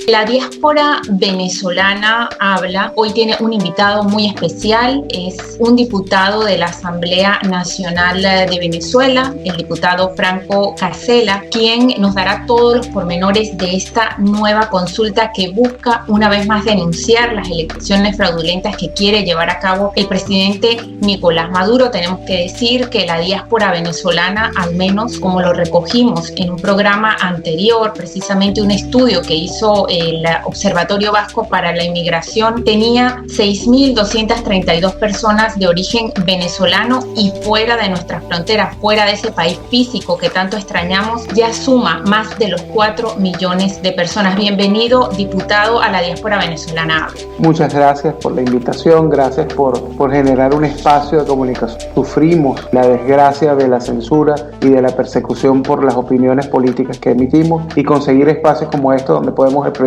La diáspora venezolana habla. Hoy tiene un invitado muy especial, es un diputado de la Asamblea Nacional de Venezuela, el diputado Franco Carcela, quien nos dará todos los pormenores de esta nueva consulta que busca una vez más denunciar las elecciones fraudulentas que quiere llevar a cabo el presidente Nicolás Maduro. Tenemos que decir que la diáspora venezolana, al menos como lo recogimos en un programa anterior, precisamente un estudio que hizo el Observatorio Vasco para la Inmigración, tenía 6.232 personas de origen venezolano y fuera de nuestras fronteras, fuera de ese país físico que tanto extrañamos, ya suma más de los 4 millones de personas. Bienvenido, diputado, a la diáspora venezolana. Muchas gracias por la invitación, gracias por generar un espacio de comunicación. Sufrimos la desgracia de la censura y de la persecución por las opiniones políticas que emitimos, y conseguir espacios como estos donde podemos expresarnos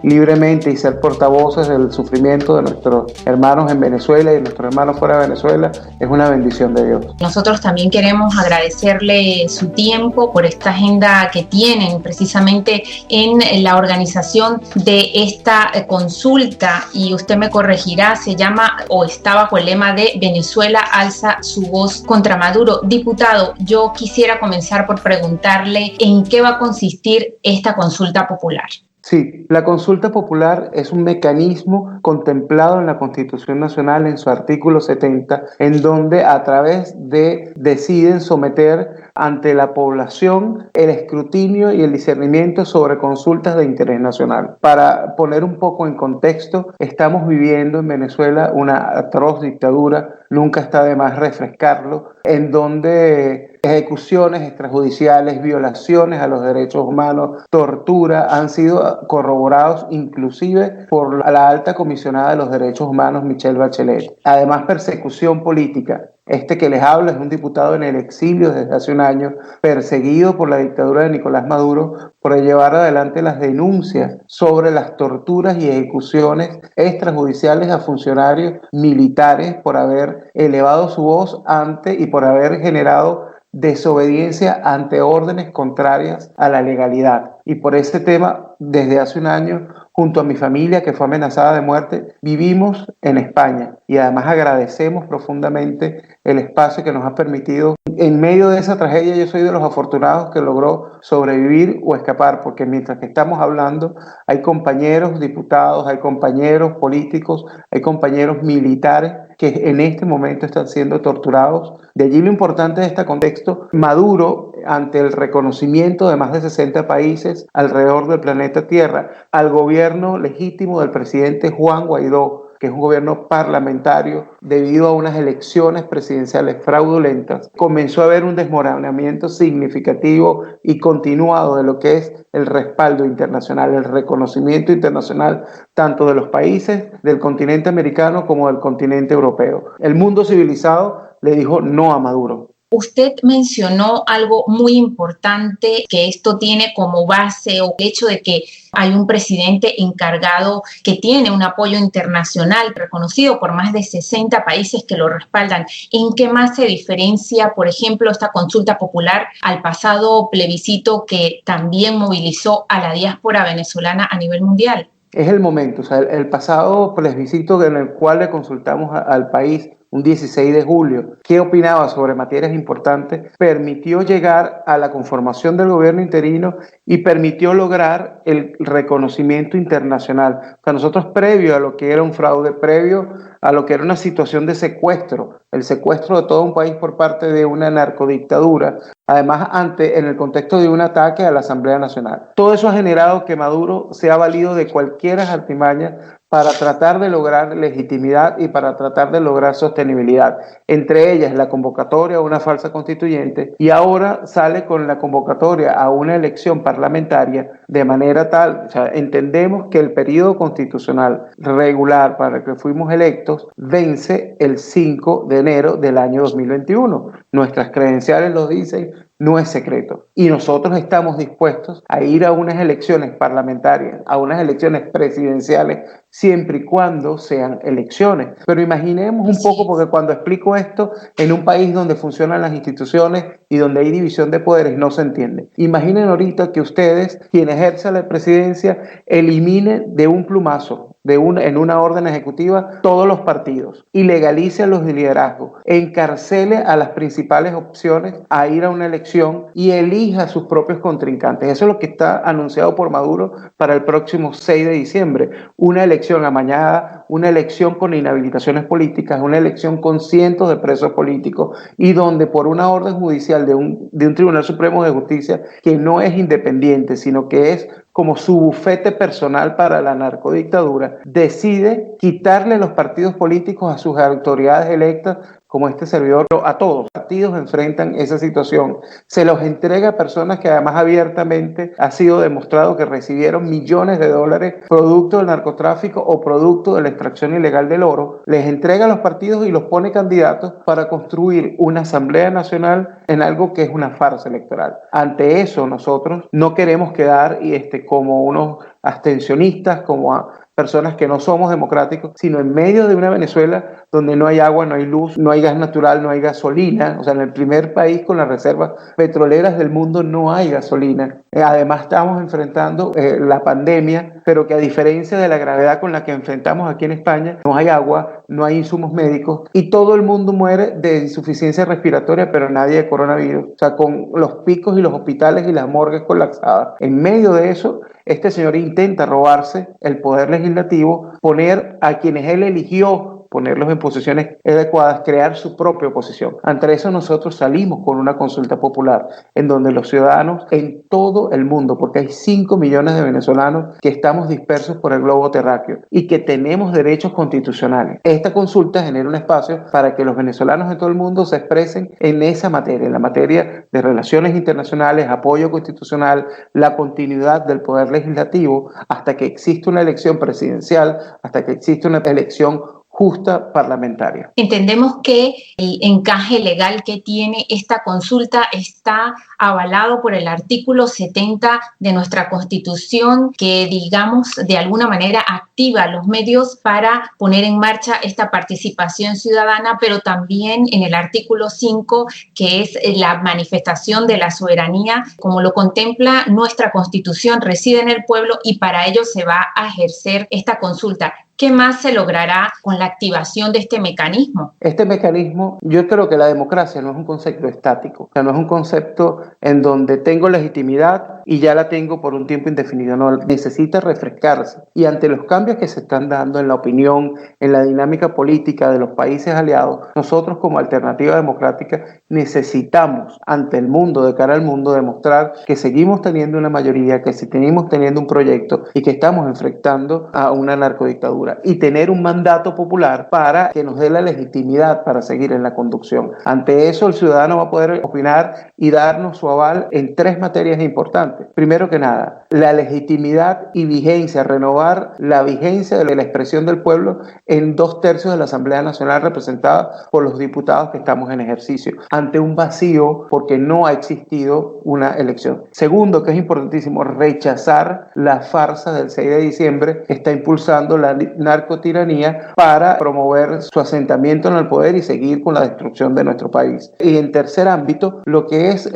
libremente y ser portavoces del sufrimiento de nuestros hermanos en Venezuela y de nuestros hermanos fuera de Venezuela es una bendición de Dios. Nosotros también queremos agradecerle su tiempo por esta agenda que tienen precisamente en la organización de esta consulta, y usted me corregirá, se llama o está bajo el lema de Venezuela alza su voz contra Maduro. Diputado, yo quisiera comenzar por preguntarle en qué va a consistir esta consulta popular. Sí, la consulta popular es un mecanismo contemplado en la Constitución Nacional en su artículo 70, en donde a través de deciden someter ante la población el escrutinio y el discernimiento sobre consultas de interés nacional. Para poner un poco en contexto, estamos viviendo en Venezuela una atroz dictadura, nunca está de más refrescarlo, en donde ejecuciones extrajudiciales, violaciones a los derechos humanos, tortura han sido corroborados inclusive por la alta comisionada de los derechos humanos, Michelle Bachelet. Además, persecución política. Este que les habla es un diputado en el exilio desde hace un año, perseguido por la dictadura de Nicolás Maduro por llevar adelante las denuncias sobre las torturas y ejecuciones extrajudiciales a funcionarios militares por haber elevado su voz ante y por haber generado desobediencia ante órdenes contrarias a la legalidad. Y por este tema, desde hace un año, junto a mi familia que fue amenazada de muerte, vivimos en España, y además agradecemos profundamente el espacio que nos ha permitido. En medio de esa tragedia, yo soy de los afortunados que logró sobrevivir o escapar, porque mientras que estamos hablando hay compañeros diputados, hay compañeros políticos, hay compañeros militares que en este momento están siendo torturados. De allí lo importante de este contexto: Maduro, ante el reconocimiento de más de 60 países alrededor del planeta Tierra al gobierno legítimo del presidente Juan Guaidó, que es un gobierno parlamentario, debido a unas elecciones presidenciales fraudulentas, comenzó a haber un desmoronamiento significativo y continuado de lo que es el respaldo internacional, el reconocimiento internacional, tanto de los países del continente americano como del continente europeo. El mundo civilizado le dijo no a Maduro. Usted mencionó algo muy importante, que esto tiene como base o el hecho de que hay un presidente encargado que tiene un apoyo internacional reconocido por más de 60 países que lo respaldan. ¿En qué más se diferencia, por ejemplo, esta consulta popular al pasado plebiscito que también movilizó a la diáspora venezolana a nivel mundial? Es el momento, o sea, el pasado plebiscito en el cual le consultamos al país un 16 de julio, qué opinaba sobre materias importantes, permitió llegar a la conformación del gobierno interino y permitió lograr el reconocimiento internacional. O sea, nosotros, previo a lo que era un fraude, previo a lo que era una situación de secuestro, el secuestro de todo un país por parte de una narcodictadura, además en el contexto de un ataque a la Asamblea Nacional. Todo eso ha generado que Maduro se ha valido de cualquier artimaña para tratar de lograr legitimidad y para tratar de lograr sostenibilidad. Entre ellas la convocatoria a una falsa constituyente, y ahora sale con la convocatoria a una elección parlamentaria de manera tal, o sea, entendemos que el periodo constitucional regular para el que fuimos electos vence el 5 de enero del año 2021. Nuestras credenciales lo dicen, no es secreto. Y nosotros estamos dispuestos a ir a unas elecciones parlamentarias, a unas elecciones presidenciales, siempre y cuando sean elecciones. Pero imaginemos un poco, porque cuando explico esto en un país donde funcionan las instituciones y donde hay división de poderes, no se entiende. Imaginen ahorita que ustedes, quien ejerce la presidencia, eliminen de un plumazo, en una orden ejecutiva, todos los partidos y legalice los liderazgos, encarcele a las principales opciones a ir a una elección y elija a sus propios contrincantes. Eso es lo que está anunciado por Maduro para el próximo 6 de diciembre. Una elección amañada, una elección con inhabilitaciones políticas, una elección con cientos de presos políticos y donde por una orden judicial de un Tribunal Supremo de Justicia que no es independiente, sino que es como su bufete personal para la narcodictadura, decide quitarle los partidos políticos a sus autoridades electas, como este servidor, a todos los partidos enfrentan esa situación. Se los entrega a personas que además abiertamente ha sido demostrado que recibieron millones de dólares producto del narcotráfico o producto de la extracción ilegal del oro. Les entrega a los partidos y los pone candidatos para construir una Asamblea Nacional en algo que es una farsa electoral. Ante eso nosotros no queremos quedar como unos abstencionistas, como a personas que no somos democráticos, sino en medio de una Venezuela donde no hay agua, no hay luz, no hay gas natural, no hay gasolina. O sea, en el primer país con las reservas petroleras del mundo no hay gasolina. Además estamos enfrentando la pandemia, pero que a diferencia de la gravedad con la que enfrentamos aquí en España, no hay agua, no hay insumos médicos y todo el mundo muere de insuficiencia respiratoria, pero nadie de coronavirus. O sea, con los picos y los hospitales y las morgues colapsadas. En medio de eso, este señor intenta robarse el poder legislativo, poner a quienes él eligió, ponerlos en posiciones adecuadas, crear su propia oposición. Ante eso nosotros salimos con una consulta popular en donde los ciudadanos en todo el mundo, porque hay 5 millones de venezolanos que estamos dispersos por el globo terráqueo y que tenemos derechos constitucionales. Esta consulta genera un espacio para que los venezolanos de todo el mundo se expresen en esa materia, en la materia de relaciones internacionales, apoyo constitucional, la continuidad del poder legislativo hasta que exista una elección presidencial, hasta que exista una elección justa parlamentaria. Entendemos que el encaje legal que tiene esta consulta está avalado por el artículo 70 de nuestra Constitución, que, digamos, de alguna manera activa los medios para poner en marcha esta participación ciudadana, pero también en el artículo 5, que es la manifestación de la soberanía, como lo contempla nuestra Constitución, reside en el pueblo y para ello se va a ejercer esta consulta. ¿Qué más se logrará con la activación de este mecanismo? Este mecanismo, yo creo que la democracia no es un concepto estático, o sea, no es un concepto en donde tengo legitimidad y ya la tengo por un tiempo indefinido, no, necesita refrescarse. Y ante los cambios que se están dando en la opinión, en la dinámica política de los países aliados, nosotros como alternativa democrática necesitamos ante el mundo, de cara al mundo, demostrar que seguimos teniendo una mayoría, que seguimos teniendo un proyecto y que estamos enfrentando a una narcodictadura y tener un mandato popular para que nos dé la legitimidad para seguir en la conducción. Ante eso, el ciudadano va a poder opinar y darnos su aval en 3 materias importantes. Primero que nada, la legitimidad y vigencia, renovar la vigencia de la expresión del pueblo en 2/3 de la Asamblea Nacional representada por los diputados que estamos en ejercicio, ante un vacío porque no ha existido una elección. Segundo, que es importantísimo, rechazar la farsa del 6 de diciembre que está impulsando la narcotiranía para promover su asentamiento en el poder y seguir con la destrucción de nuestro país. Y en tercer ámbito, lo que es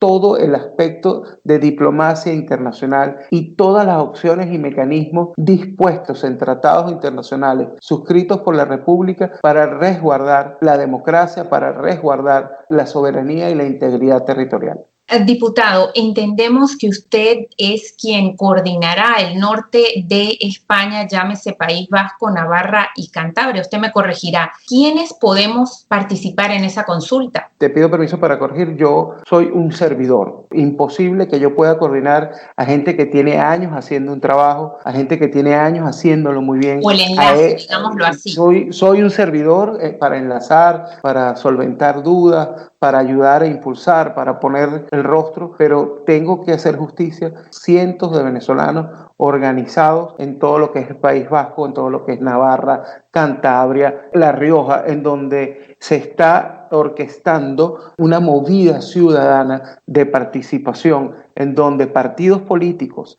todo el aspecto de diplomacia internacional y todas las opciones y mecanismos dispuestos en tratados internacionales suscritos por la República para resguardar la democracia, para resguardar la soberanía y la integridad territorial. Diputado, entendemos que usted es quien coordinará el norte de España, llámese País Vasco, Navarra y Cantabria. Usted me corregirá. ¿Quiénes podemos participar en esa consulta? Te pido permiso para corregir. Yo soy un servidor. Imposible que yo pueda coordinar a gente que tiene años haciendo un trabajo, a gente que tiene años haciéndolo muy bien. O el enlace, digámoslo así. Soy un servidor para enlazar, para solventar dudas, para ayudar a impulsar, para poner el rostro, pero tengo que hacer justicia. Cientos de venezolanos organizados en todo lo que es el País Vasco, en todo lo que es Navarra, Cantabria, La Rioja, en donde se está está orquestando una movida ciudadana de participación en donde partidos políticos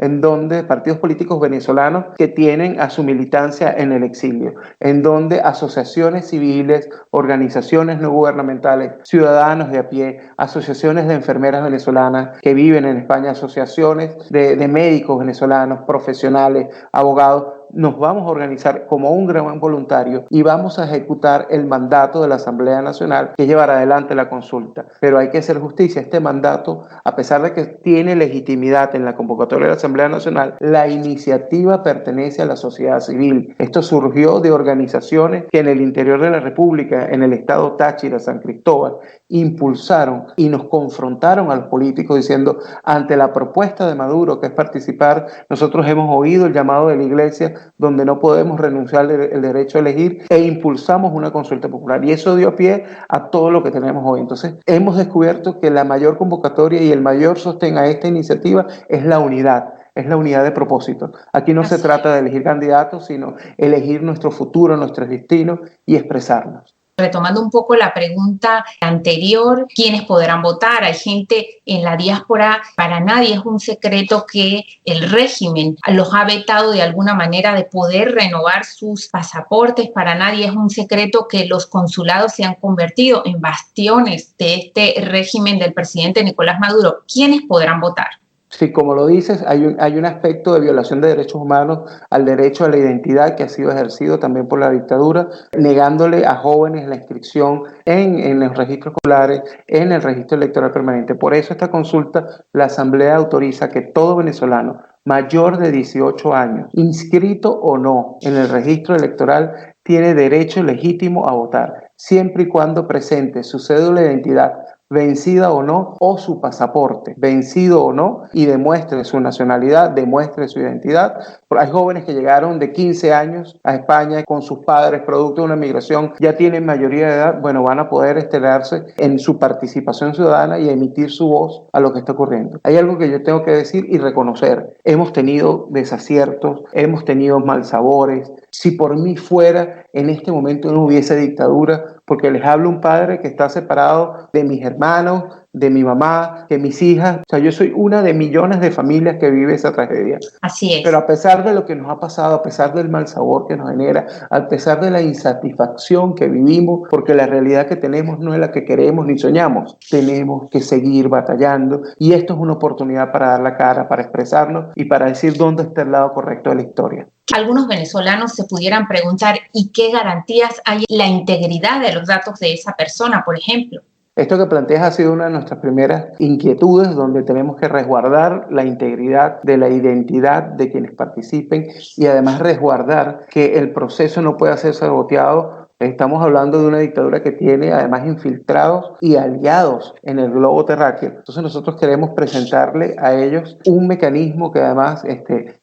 venezolanos que tienen a su militancia en el exilio, en donde asociaciones civiles, organizaciones no gubernamentales, ciudadanos de a pie, asociaciones de enfermeras venezolanas que viven en España, asociaciones de médicos venezolanos, profesionales, abogados, nos vamos a organizar como un gran voluntario y vamos a ejecutar el mandato de la Asamblea Nacional, que es llevar adelante la consulta. Pero hay que hacer justicia. Este mandato, a pesar de que tiene legitimidad en la convocatoria de la Asamblea Nacional, la iniciativa pertenece a la sociedad civil. Esto surgió de organizaciones que en el interior de la República, en el estado Táchira, San Cristóbal, impulsaron y nos confrontaron a los políticos diciendo, ante la propuesta de Maduro, que es participar, nosotros hemos oído el llamado de la Iglesia donde no podemos renunciar el derecho a elegir, e impulsamos una consulta popular, y eso dio pie a todo lo que tenemos hoy. Entonces hemos descubierto que la mayor convocatoria y el mayor sostén a esta iniciativa es la unidad de propósito. Aquí no se trata de elegir candidatos, sino elegir nuestro futuro, nuestros destinos y expresarnos. Retomando un poco la pregunta anterior, ¿quiénes podrán votar? Hay gente en la diáspora, para nadie es un secreto que el régimen los ha vetado de alguna manera de poder renovar sus pasaportes, para nadie es un secreto que los consulados se han convertido en bastiones de este régimen del presidente Nicolás Maduro. ¿Quiénes podrán votar? Sí, como lo dices, hay un aspecto de violación de derechos humanos al derecho a la identidad que ha sido ejercido también por la dictadura, negándole a jóvenes la inscripción en los registros escolares, en el registro electoral permanente. Por eso esta consulta, la Asamblea autoriza que todo venezolano mayor de 18 años, inscrito o no en el registro electoral, tiene derecho legítimo a votar, siempre y cuando presente su cédula de identidad vencida o no, o su pasaporte, vencido o no, y demuestre su nacionalidad, demuestre su identidad. Hay jóvenes que llegaron de 15 años a España con sus padres, producto de una migración, ya tienen mayoría de edad, bueno, van a poder estelarse en su participación ciudadana y emitir su voz a lo que está ocurriendo. Hay algo que yo tengo que decir y reconocer. Hemos tenido desaciertos, hemos tenido malsabores. Si por mí fuera, en este momento no hubiese dictadura, porque les hablo un padre que está separado de mis hermanos, de mi mamá, de mis hijas. O sea, yo soy una de millones de familias que vive esa tragedia. Así es. Pero a pesar de lo que nos ha pasado, a pesar del mal sabor que nos genera, a pesar de la insatisfacción que vivimos, porque la realidad que tenemos no es la que queremos ni soñamos, tenemos que seguir batallando, y esto es una oportunidad para dar la cara, para expresarnos y para decir dónde está el lado correcto de la historia. Algunos venezolanos se pudieran preguntar, ¿y qué garantías hay en la integridad de los datos de esa persona, por ejemplo? Esto que planteas ha sido una de nuestras primeras inquietudes, donde tenemos que resguardar la integridad de la identidad de quienes participen y además resguardar que el proceso no pueda ser saboteado. Estamos hablando de una dictadura que tiene además infiltrados y aliados en el globo terráqueo. Entonces nosotros queremos presentarle a ellos un mecanismo que además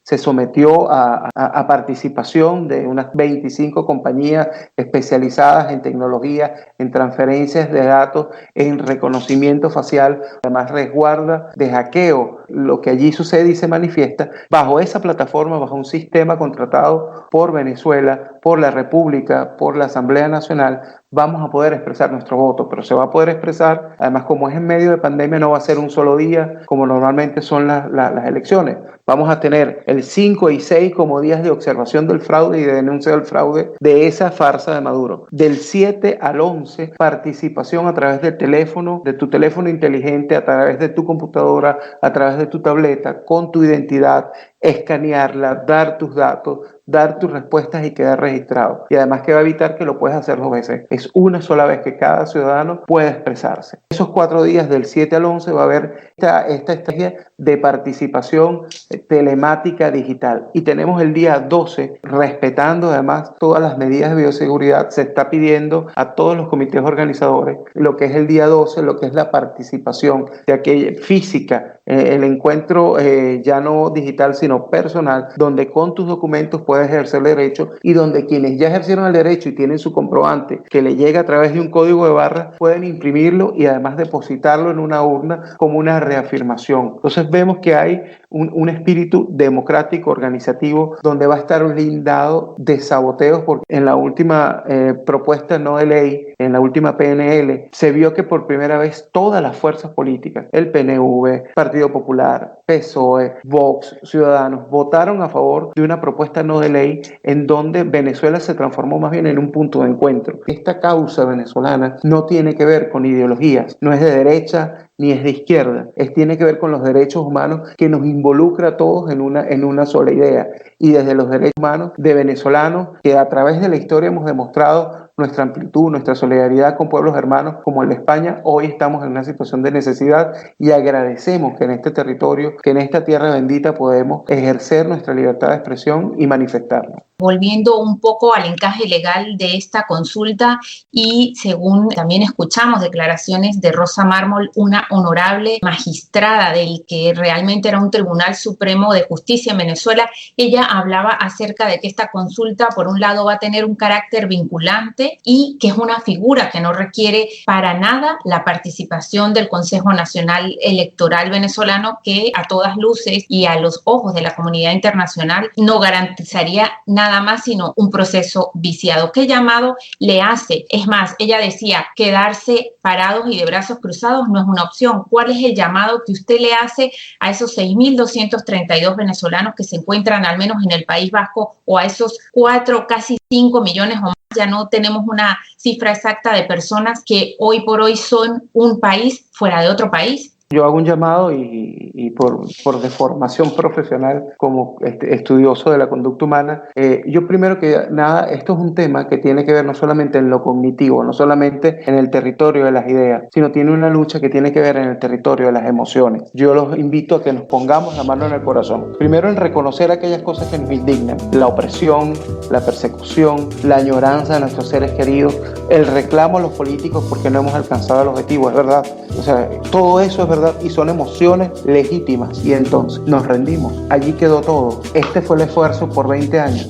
se sometió a participación de unas 25 compañías especializadas en tecnología, en transferencias de datos, en reconocimiento facial. Además resguarda de hackeo lo que allí sucede y se manifiesta bajo esa plataforma, bajo un sistema contratado por Venezuela, por la República, por la Asamblea Nacional. Vamos a poder expresar nuestro voto, pero se va a poder expresar, además como es en medio de pandemia, no va a ser un solo día como normalmente son las elecciones. Vamos a tener el 5 y 6 como días de observación del fraude y de denuncia del fraude de esa farsa de Maduro. Del 7 al 11, participación a través del teléfono, de tu teléfono inteligente, a través de tu computadora, a través de tu tableta, con tu identidad, escanearla, dar tus datos, dar tus respuestas y quedar registrado. Y además que va a evitar que lo puedas hacer 2 veces. Es una sola vez que cada ciudadano pueda expresarse. Esos 4 días del 7 al 11 va a haber esta estrategia de participación telemática digital. Y tenemos el día 12, respetando además todas las medidas de bioseguridad, se está pidiendo a todos los comités organizadores lo que es el día 12, lo que es la participación de aquella física, el encuentro ya no digital sino personal, donde con tus documentos puedes ejercer el derecho y donde quienes ya ejercieron el derecho y tienen su comprobante que le llega a través de un código de barras pueden imprimirlo y además depositarlo en una urna como una reafirmación. Entonces vemos que hay un espíritu democrático organizativo donde va a estar blindado de saboteos, porque en la última propuesta no de ley en la última PNL, se vio que por primera vez todas las fuerzas políticas, el PNV, Partido Popular, PSOE, Vox, Ciudadanos, votaron a favor de una propuesta no de ley en donde Venezuela se transformó más bien en un punto de encuentro. Esta causa venezolana no tiene que ver con ideologías, no es de derecha ni es de izquierda, tiene que ver con los derechos humanos que nos involucra a todos en una sola idea. Y desde los derechos humanos de venezolanos que a través de la historia hemos demostrado nuestra amplitud, nuestra solidaridad con pueblos hermanos como el de España, hoy estamos en una situación de necesidad y agradecemos que en este territorio, que en esta tierra bendita podemos ejercer nuestra libertad de expresión y manifestarnos. Volviendo un poco al encaje legal de esta consulta y según también escuchamos declaraciones de Rosa Mármol, una honorable magistrada del que realmente era un Tribunal Supremo de Justicia en Venezuela, ella hablaba acerca de que esta consulta por un lado va a tener un carácter vinculante y que es una figura que no requiere para nada la participación del Consejo Nacional Electoral venezolano, que a todas luces y a los ojos de la comunidad internacional no garantizaría nada más sino un proceso viciado. ¿Qué llamado le hace? Es más, ella decía, quedarse parados y de brazos cruzados no es una opción. ¿Cuál es el llamado que usted le hace a esos 6.232 venezolanos que se encuentran al menos en el País Vasco o a esos 4, casi 5 millones o más? Ya no tenemos una cifra exacta de personas que hoy por hoy son un país fuera de otro país. Yo hago un llamado y por deformación profesional como estudioso de la conducta humana, yo primero que nada, esto es un tema que tiene que ver no solamente en lo cognitivo, no solamente en el territorio de las ideas, sino tiene una lucha que tiene que ver en el territorio de las emociones. Yo los invito a que nos pongamos la mano en el corazón. Primero en reconocer aquellas cosas que nos indignan, la opresión, la persecución, la añoranza de nuestros seres queridos, el reclamo a los políticos porque no hemos alcanzado el objetivo, es verdad. O sea, todo eso es verdad y son emociones legítimas y entonces nos rendimos. Allí quedó todo. Este fue el esfuerzo por 20 años.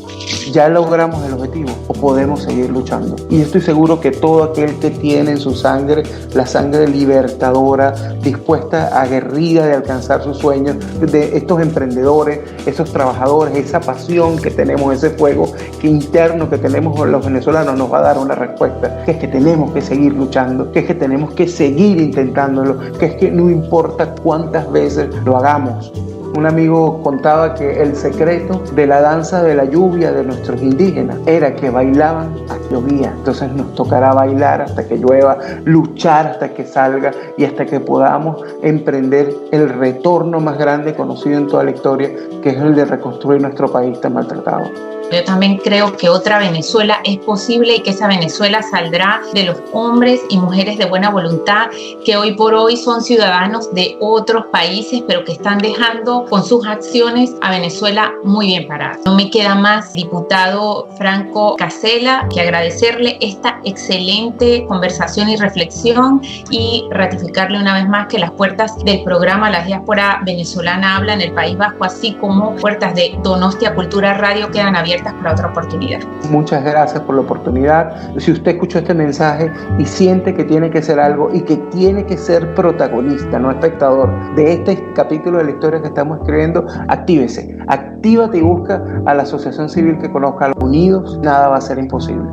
¿Ya logramos el objetivo o podemos seguir luchando? Y estoy seguro que todo aquel que tiene en su sangre la sangre libertadora, dispuesta, aguerrida de alcanzar sus sueños, de estos emprendedores, esos trabajadores, esa pasión que tenemos, ese fuego interno que tenemos los venezolanos nos va a dar una respuesta, que es que tenemos que seguir luchando, que es que tenemos que seguir intentándolo, que es que no importa cuántas veces lo hagamos. Un amigo contaba que el secreto de la danza de la lluvia de nuestros indígenas era que bailaban hasta que llovía. Entonces nos tocará bailar hasta que llueva, luchar hasta que salga y hasta que podamos emprender el retorno más grande conocido en toda la historia, que es el de reconstruir nuestro país tan maltratado. Yo también creo que otra Venezuela es posible y que esa Venezuela saldrá de los hombres y mujeres de buena voluntad que hoy por hoy son ciudadanos de otros países, pero que están dejando con sus acciones a Venezuela muy bien parada. No me queda más, diputado Franco Casella, que agradecerle esta excelente conversación y reflexión y ratificarle una vez más que las puertas del programa La Diáspora Venezolana Habla en el País Vasco, así como puertas de Donostia Cultura Radio, quedan abiertas para otra oportunidad. Muchas gracias por la oportunidad. Si usted escuchó este mensaje y siente que tiene que ser algo y que tiene que ser protagonista, no espectador, de este capítulo de la historia que estamos escribiendo, actívese, actívate y busca a la asociación civil que conozca. Unidos, nada va a ser imposible.